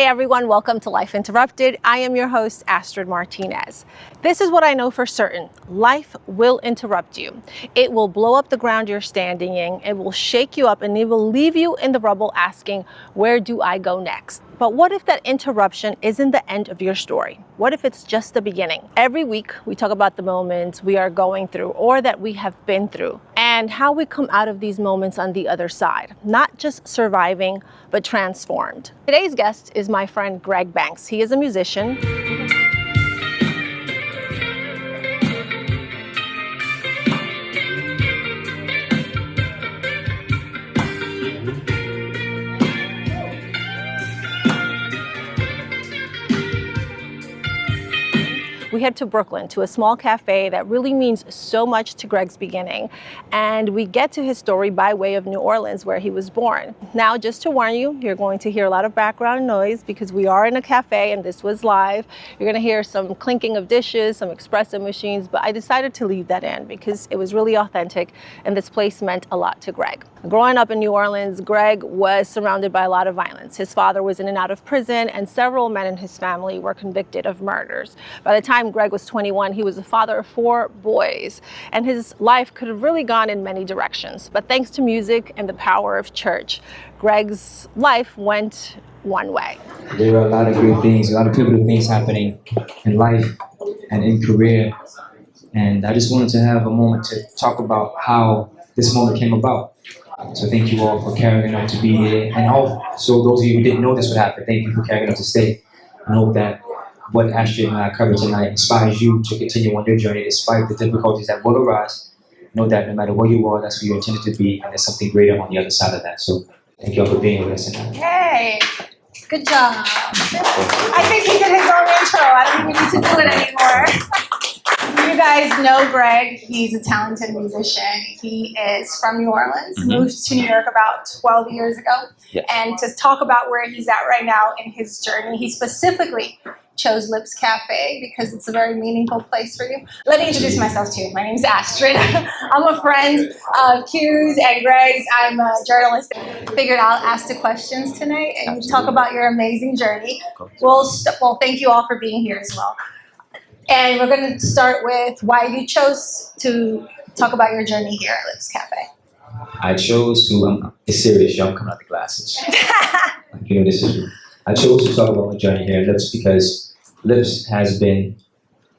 Hey everyone, welcome to Life Interrupted. I am your host, Astrid Martinez. This is what I know for certain. Life will interrupt you. It will blow up the ground you're standing in. It will shake you up and it will leave you in the rubble asking, where do I go next? But what if that interruption isn't the end of your story? What if it's just the beginning? Every week we talk about the moments we are going through or that we have been through and how we come out of these moments on the other side, not just surviving, but transformed. Today's guest is my friend Greg Banks. He is a musician. We head to Brooklyn to a small cafe that really means so much to Greg's beginning. And we get to his story by way of New Orleans, where he was born. Now, just to warn you, you're going to hear a lot of background noise because we are in a cafe and this was live. You're going to hear some clinking of dishes, some espresso machines, but I decided to leave that in because it was really authentic and this place meant a lot to Greg. Growing up in New Orleans, Greg was surrounded by a lot of violence. His father was in and out of prison and several men in his family were convicted of murders. By the time Greg was 21, he was the father of 4 boys, and his life could have really gone in many directions. But thanks to music and the power of church, Greg's life went one way. There are a lot of great things, a lot of pivotal things happening in life and in career. And I just wanted to have a moment to talk about how this moment came about. So thank you all for carrying on to be here. And also those of you who didn't know this would happen, thank you for carrying on to stay. I hope that what Astrid and I covered tonight inspires you to continue on your journey despite the difficulties that will arise. Know that no matter where you are, that's where you're intended to be, and there's something greater on the other side of that. So thank you all for being with us tonight. Hey, good job. I think he did his own intro. I don't even need to do it anymore. You guys know Greg. He's a talented musician. He is from New Orleans, moved to New York about 12 years ago. Yes. And to talk about where he's at right now in his journey, he specifically chose Lips Cafe because it's a very meaningful place for you. Let me introduce myself to you. My name is Astrid. I'm a friend of Q's and Greg's. I'm a journalist. Figured I'll ask the questions tonight and talk about your amazing journey. Well, thank you all for being here as well. And we're going to start with why you chose to talk about your journey here at Lips Cafe. I chose to, it's serious, y'all, I'm coming out the glasses. This is real. I chose to talk about my journey here at Lips because Lips has been,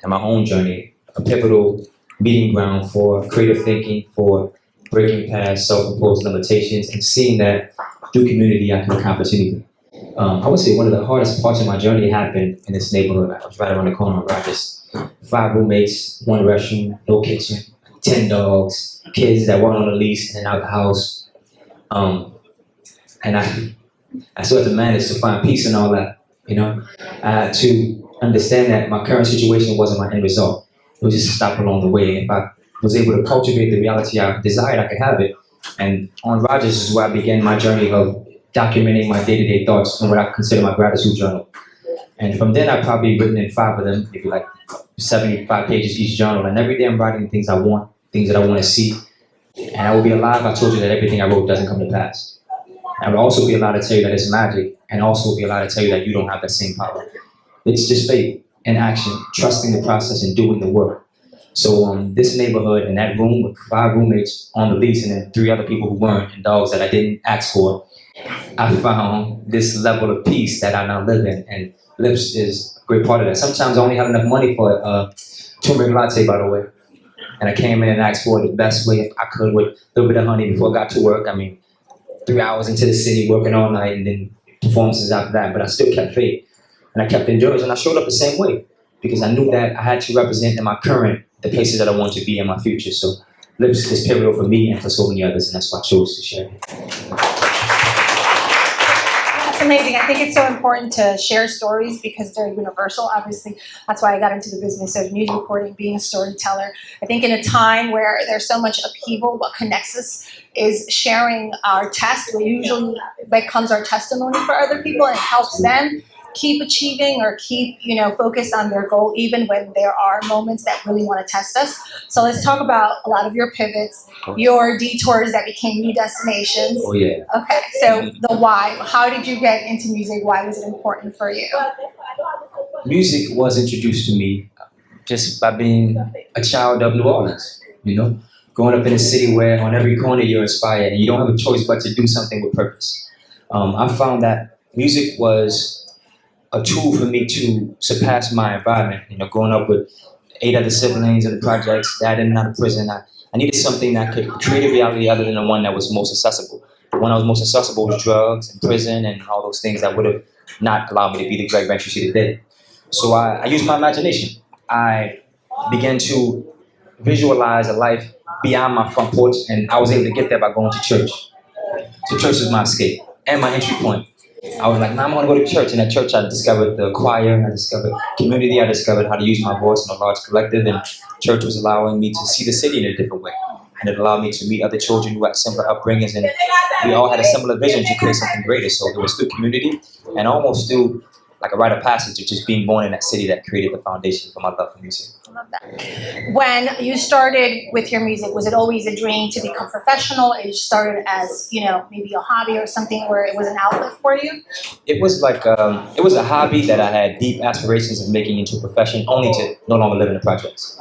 in my own journey, a pivotal meeting ground for creative thinking, for breaking past self-imposed limitations, and seeing that through community I can accomplish anything. I would say one of the hardest parts of my journey happened in this neighborhood. I was right around the corner of Rogers. 5 roommates, 1 restroom, no kitchen, 10 dogs, kids that weren't on a lease and out the house. And I still had to manage to find peace in all that, to understand that my current situation wasn't my end result. It was just a stop along the way. And if I was able to cultivate the reality I desired, I could have it. And on Rogers is where I began my journey of documenting my day-to-day thoughts and what I consider my gratitude journal. And from then I've probably written in 5 of them, maybe like 75 pages each journal. And every day I'm writing things I want, things that I want to see. And I will be alive. I told you that everything I wrote doesn't come to pass. I would also be allowed to tell you that it's magic, and also be allowed to tell you that you don't have that same power. It's just faith and action, trusting the process and doing the work. So this neighborhood and that room with 5 roommates on the lease and then 3 other people who weren't, and dogs that I didn't ask for, I found this level of peace that I now live in, and Lips is a great part of that. Sometimes I only have enough money for a turmeric latte, by the way. And I came in and asked for it the best way I could with a little bit of honey before I got to work. I mean, 3 hours into the city, working all night, and then performances after that. But I still kept faith, and I kept endurance, and I showed up the same way because I knew that I had to represent in my current the places that I want to be in my future. So Lips is pivotal for me and for so many others, and that's why I chose to share it. That's amazing. I think it's so important to share stories because they're universal. Obviously, that's why I got into the business of news reporting, being a storyteller. I think in a time where there's so much upheaval, what connects us is sharing our test. Usually becomes our testimony for other people and it helps them keep achieving or keep, focused on their goal, even when there are moments that really want to test us. So let's talk about a lot of your pivots, your detours that became new destinations. Oh yeah. Okay, so the why. How did you get into music? Why was it important for you? Music was introduced to me just by being a child of New Orleans, growing up in a city where on every corner you're inspired and you don't have a choice but to do something with purpose. I found that music was a tool for me to surpass my environment. Growing up with 8 other siblings in the projects, dad in and out of prison, I needed something that could create a reality other than the one that was most accessible. The one that was most accessible was drugs and prison and all those things that would have not allowed me to be the Greg Ventures you see today. So I used my imagination. I began to visualize a life beyond my front porch, and I was able to get there by going to church. So church was my escape and my entry point. I was like, nah, I'm gonna go to church. And at church, I discovered the choir, I discovered community, I discovered how to use my voice in a large collective, and church was allowing me to see the city in a different way. And it allowed me to meet other children who had similar upbringings, and we all had a similar vision to create something greater. So it was through community and almost through like a rite of passage of just being born in that city that created the foundation for my love for music. I love that. When you started with your music, was it always a dream to become professional? It started as, maybe a hobby or something where it was an outlet for you? It was like, it was a hobby that I had deep aspirations of making into a profession, only to no longer live in the projects.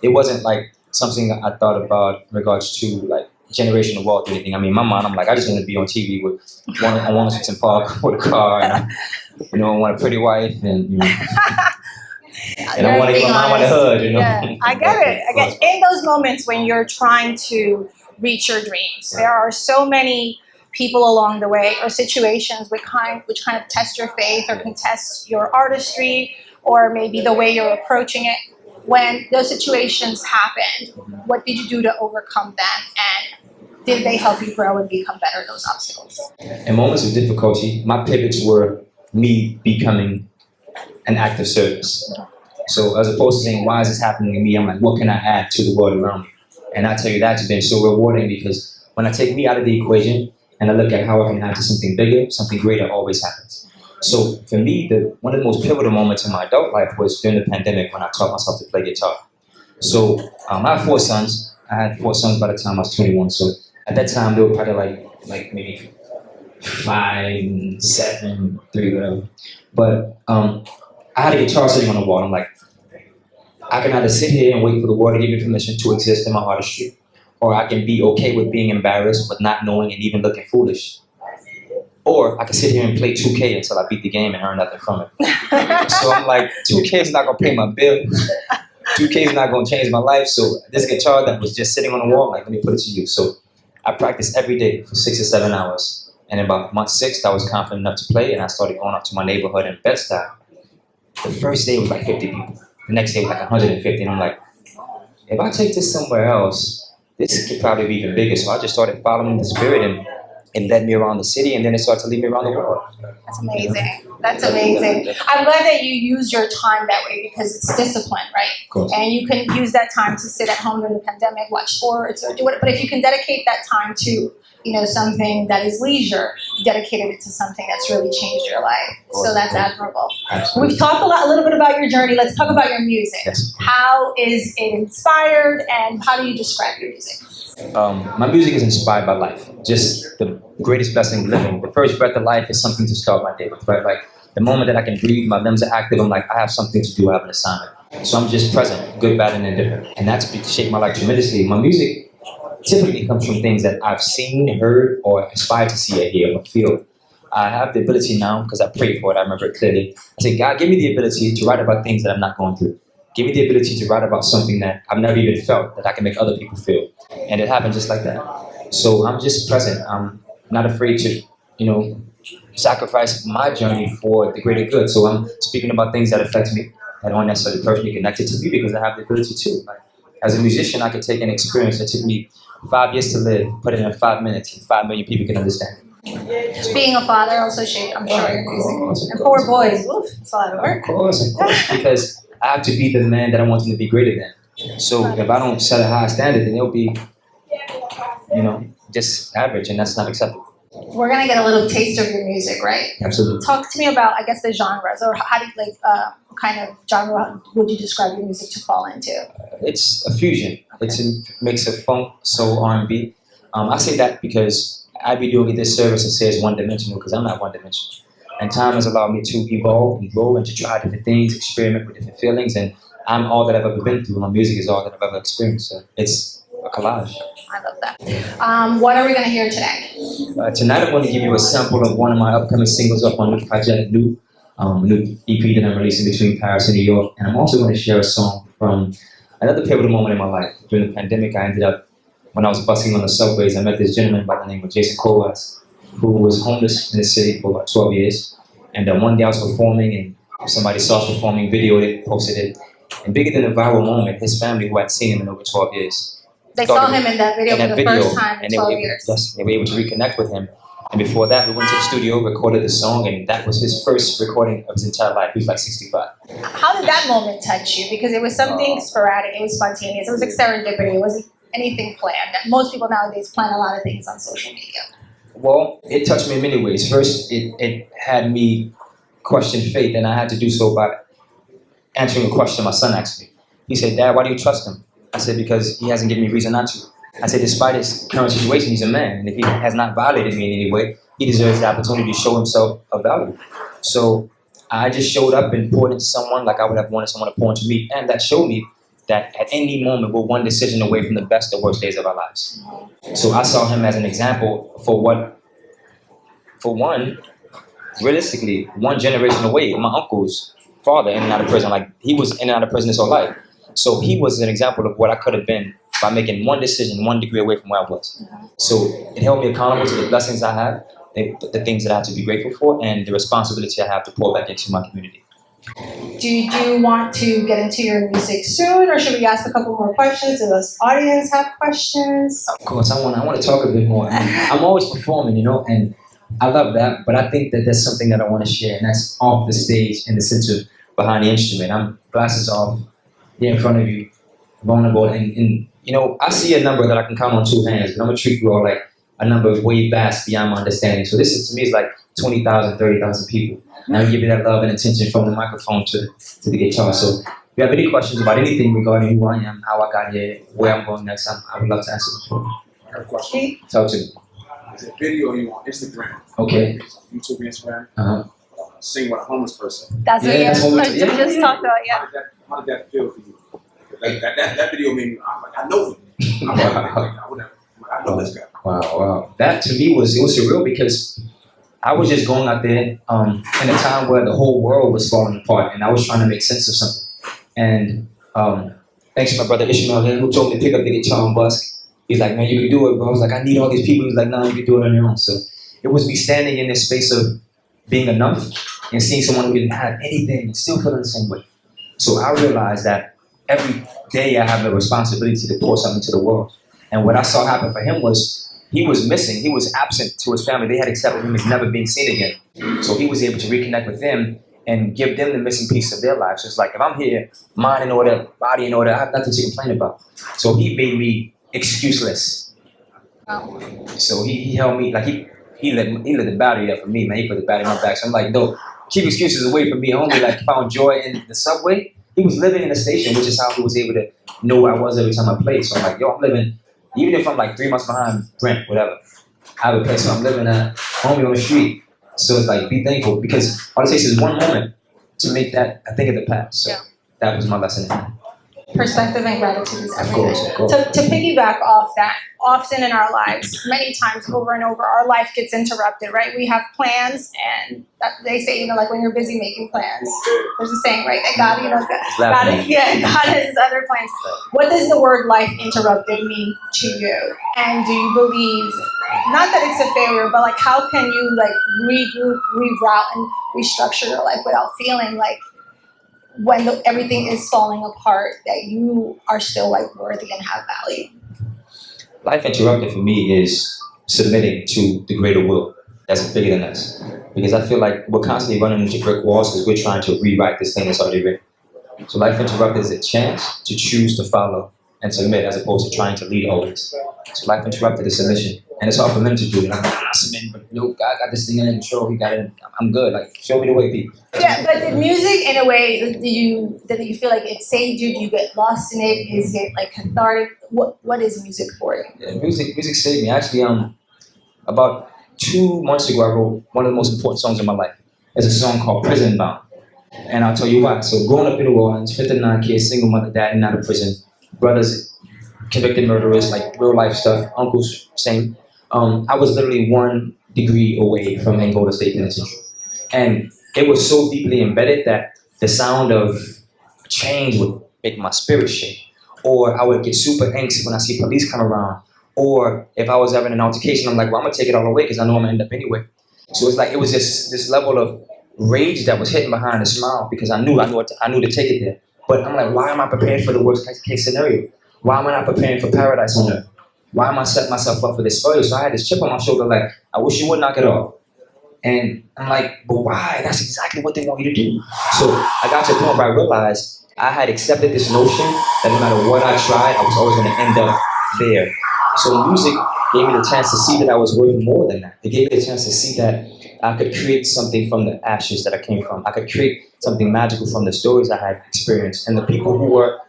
It wasn't like something I thought about in regards to like generational wealth or anything. I mean, my mind, I'm like, I just want to be on TV with on 106 Park with a car, and I want a pretty wife, and and I want to get my mom on the hood, Yeah, I get it. In those moments when you're trying to reach your dreams, there are so many people along the way or situations which kind of test your faith or can test your artistry or maybe the way you're approaching it. When those situations happened, what did you do to overcome them, and did they help you grow and become better at those obstacles? In moments of difficulty, my pivots were me becoming an act of service. So as opposed to saying, why is this happening to me? I'm like, what can I add to the world around me? And I tell you, that's been so rewarding, because when I take me out of the equation and I look at how I can add to something bigger, something greater always happens. So for me, one of the most pivotal moments in my adult life was during the pandemic when I taught myself to play guitar. So I have 4 sons. I had 4 sons by the time I was 21. So at that time, they were probably like maybe 5, 7, 3, whatever. But I had a guitar sitting on the wall. I'm like, I can either sit here and wait for the world to give me permission to exist in my artistry, or I can be okay with being embarrassed, but not knowing and even looking foolish. Or I can sit here and play 2K until I beat the game and earn nothing from it. So I'm like, 2K is not gonna pay my bill. 2K is not gonna change my life. So this guitar that was just sitting on the wall, like, let me put it to use. So I practiced every day for 6 or 7 hours. And about month 6, I was confident enough to play, and I started going up to my neighborhood in Bed-Stuy. The first day was like 50 people. The next day was like 150. And I'm like, if I take this somewhere else, this could probably be even bigger. So I just started following the spirit, and it led me around the city, and then it started to lead me around the world. That's amazing. That's amazing. I'm glad that you use your time that way, because it's discipline, right? Of course. And you can use that time to sit at home during the pandemic, watch sports, or do it. But if you can dedicate that time to, something that is leisure, you dedicated it to something that's really changed your life. So that's admirable. Absolutely. We've talked a little bit about your journey. Let's talk about your music. Yes. How is it inspired, and how do you describe your music? My music is inspired by life. Just the greatest blessing living. The first breath of life is something to start my day with, right? Like the moment that I can breathe, my limbs are active, I'm like, I have something to do, I have an assignment. So I'm just present, good, bad, and indifferent. And that's shaped my life tremendously. My music typically comes from things that I've seen, heard, or aspired to see or hear or feel. I have the ability now, because I prayed for it, I remember it clearly. I said, God, give me the ability to write about things that I'm not going through. Give me the ability to write about something that I've never even felt, that I can make other people feel. And it happened just like that. So I'm just present. I'm not afraid to, sacrifice my journey for the greater good. So I'm speaking about things that affect me, that aren't necessarily personally connected to me, because I have the ability to. Like, as a musician, I could take an experience that took me 5 years to live, put it in 5 minutes, and 5 million people can understand. Being a father also shaped, I'm sure, your music. And 4 boys, oof, that's a lot of work. Of course, because I have to be the man that I want them to be greater than. So if I don't set a high standard, then they'll be, just average, and that's not acceptable. We're gonna get a little taste of your music, right? Absolutely. Talk to me about, I guess, the genres, or how do you what kind of genre would you describe your music to fall into? It's a fusion. Okay. It's a mix of funk, soul, R&B. I say that because I'd be doing a disservice and say it's one-dimensional because I'm not one-dimensional. And time has allowed me to evolve and grow and to try different things, experiment with different feelings, and I'm all that I've ever been through. My music is all that I've ever experienced. So it's a collage. I love that. What are we gonna hear today? Tonight I'm going to give you a sample of one of my upcoming singles off my new project, new EP that I'm releasing between Paris and New York. And I'm also going to share a song from another pivotal moment in my life. During the pandemic, I ended up, when I was busking on the subways, I met this gentleman by the name of Jason Coas, who was homeless in the city for about 12 years. And one day I was performing, and somebody saw us performing, videoed it, posted it. And bigger than a viral moment, his family, who had seen him in over 12 years, They saw him in that video for the first time in 12 years. Yes, they were able to reconnect with him. And before that, we went to the studio, recorded the song, and that was his first recording of his entire life. He was like 65. How did that moment touch you? Because it was something sporadic, it was spontaneous, it was like serendipity, it wasn't anything planned. Most people nowadays plan a lot of things on social media. Well, it touched me in many ways. First, it had me question faith, and I had to do so by answering a question my son asked me. He said, "Dad, why do you trust him?" I said, "Because he hasn't given me reason not to." I said, despite his current situation, he's a man. And if he has not violated me in any way, he deserves the opportunity to show himself of value. So I just showed up and poured into someone like I would have wanted someone to pour into me. And that showed me that at any moment, we're one decision away from the best or worst days of our lives. So I saw him as an example for one, realistically, one generation away. My uncle's father in and out of prison. Like, he was in and out of prison his whole life. So he was an example of what I could have been by making one decision, 1 degree away from where I was. So it held me accountable to the blessings I have, the things that I have to be grateful for, and the responsibility I have to pour back into my community. Do you want to get into your music soon, or should we ask a couple more questions? Does this audience have questions? Of course, I want to talk a bit more. I'm always performing, and I love that, but I think that there's something that I want to share, and that's off the stage in the sense of behind the instrument. I'm glasses off, here in front of you, vulnerable, and I see a number that I can count on 2 hands, but I'm going to treat you all like a number way vast beyond my understanding. So this is, to me, is like 20,000, 30,000 people. And I give you that love and attention from the microphone to the guitar. So if you have any questions about anything regarding who I am, how I got here, where I'm going next, I would love to answer them for you. I have a question. Talk to me. Is it video you on Instagram? Okay. YouTube, Instagram? Uh-huh. Sing with a homeless person. That's Yeah, that's what we just talked about, yeah. How did that feel for you? That video made me, I know him. I know this guy. Wow. That to me was surreal because I was just going out there in a time where the whole world was falling apart, and I was trying to make sense of something. And thanks to my brother Ishmael here, who told me to pick up the guitar and busk. He's like, "Man, you can do it, bro." I was like, "I need all these people." He's like, "No, you can do it on your own." So it was me standing in this space of being enough and seeing someone who didn't have anything and still feeling the same way. So I realized that every day I have a responsibility to pour something to the world. And what I saw happen for him was he was missing. He was absent to his family. They had accepted him as never being seen again. So he was able to reconnect with them and give them the missing piece of their lives. So it's like, if I'm here, mind in order, body in order, I have nothing to complain about. So he made me excuseless. Wow. So he held me, like he lit the battery up for me, man. He put the battery in my back. So I'm like, no, keep excuses away from me. I only found joy in the subway. He was living in a station, which is how he was able to know where I was every time I played. So I'm like, yo, I'm living, even if I'm like 3 months behind Brent, whatever, I have a place where I'm living at, homie on the street. So it's like, be thankful, because all it takes is one moment to make that a thing of the past. So that was my lesson. Perspective and gratitude is everything. Of course. To piggyback off that, often in our lives, many times over and over, our life gets interrupted, right? We have plans, and they say, like when you're busy making plans, there's a saying, right? That God, God has other plans. What does the word life interrupted mean to you? And do you believe, not that it's a failure, but like how can you like regroup, reroute, and restructure your life without feeling like when everything is falling apart, that you are still like worthy and have value? Life interrupted for me is submitting to the greater will that's bigger than us. Because I feel like we're constantly running into brick walls because we're trying to rewrite this thing that's already written. So life interrupted is a chance to choose to follow and submit as opposed to trying to lead always. So life interrupted is submission. And it's hard for men to do it. I'm not submitting, but no, God got this thing in control. He got it. I'm good. Like, show me the way, people. Yeah, but did music, in a way, did you feel like it saved you? Do you get lost in it? Is it like cathartic? What is music for you? Yeah, music saved me. Actually, about 2 months ago, I wrote one of the most important songs in my life. It's a song called Prison Bound. And I'll tell you why. So growing up in New Orleans, 59 kids, single mother, dad, and out of prison. Brothers, convicted murderers, like real life stuff. Uncles, same. I was literally 1 degree away from Angola State Penitentiary. And it was so deeply embedded that the sound of change would make my spirit shake. Or I would get super anxious when I see police come around. Or if I was having an altercation, I'm like, well, I'm gonna take it all away because I know I'm gonna end up anyway. So it's like it was just this level of rage that was hidden behind a smile because I knew to take it there. But I'm like, why am I prepared for the worst case scenario? Why am I not preparing for paradise on earth? Why am I setting myself up for this failure? So I had this chip on my shoulder, like, I wish you would knock it off. And I'm like, but why? That's exactly what they want you to do. So I got to the point where I realized I had accepted this notion that no matter what I tried, I was always going to end up there. So music gave me the chance to see that I was worth more than that. It gave me the chance to see that I could create something from the ashes that I came from. I could create something magical from the stories I had experienced and the people who were,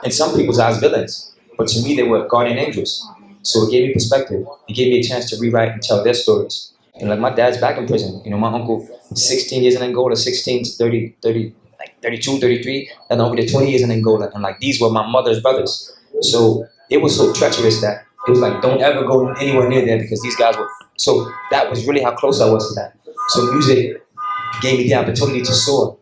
in some people's eyes, villains. But to me, they were guardian angels. So it gave me perspective. It gave me a chance to rewrite and tell their stories. And like my dad's back in prison. You know, my uncle, 16 years in Angola, 16 to 30, like 32, 33. And the uncle did 20 years in Angola. And like these were my mother's brothers. So it was so treacherous that it was like, don't ever go anywhere near there because these guys were. So that was really how close I was to that. So music gave me the opportunity to soar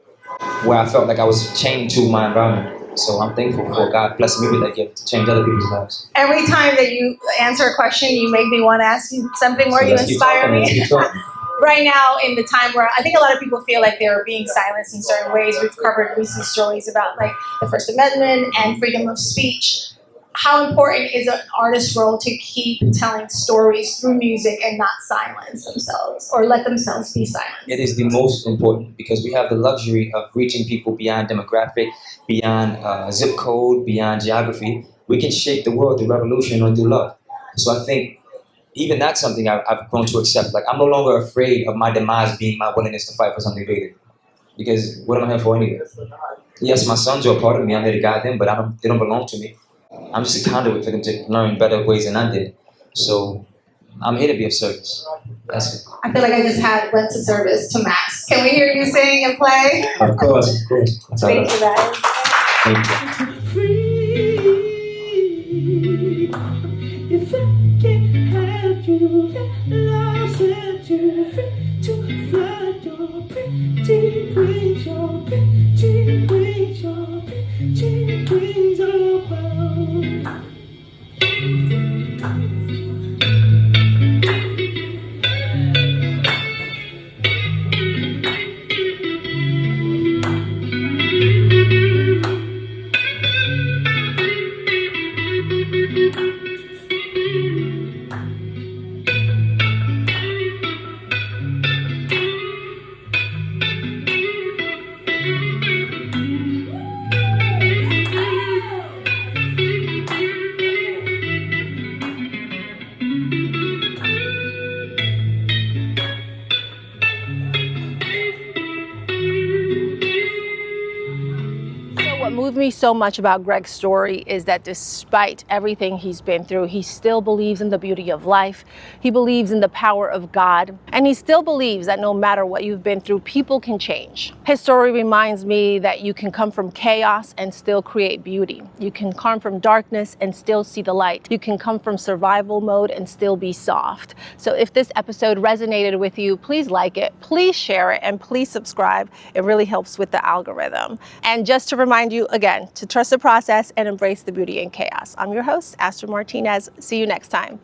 where I felt like I was chained to my environment. So I'm thankful for God blessing me with that gift to change other people's lives. Every time that you answer a question, you make me want to ask you something more. So You inspire me. talking. Right now, in the time where I think a lot of people feel like they're being silenced in certain ways, we've covered recent stories about like the First Amendment and freedom of speech. How important is an artist's role to keep telling stories through music and not silence themselves or let themselves be silenced? It is the most important because we have the luxury of reaching people beyond demographic, beyond zip code, beyond geography. We can shape the world through revolution or through love. So I think even that's something I've grown to accept. Like I'm no longer afraid of my demise being my willingness to fight for something bigger. Because what am I here for anyway? Yes, my sons are a part of me. I'm there to guide them, but they don't belong to me. I'm just a conduit for them to learn better ways than I did. So I'm here to be of service. That's it. I feel like I just went to service to Max. Can we hear you sing and play? Of course. That's Thank you, guys. Thank you. Free, if I can have you, I'll set you free to fly your pretty wings, your pretty wings, your pretty wings above. What moved me so much about Greg's story is that despite everything he's been through, he still believes in the beauty of life. He believes in the power of God. And he still believes that no matter what you've been through, people can change. His story reminds me that you can come from chaos and still create beauty. You can come from darkness and still see the light. You can come from survival mode and still be soft. So if this episode resonated with you, please like it, please share it, and please subscribe. It really helps with the algorithm. And just to remind you again to trust the process and embrace the beauty in chaos. I'm your host, Astrid Martinez. See you next time.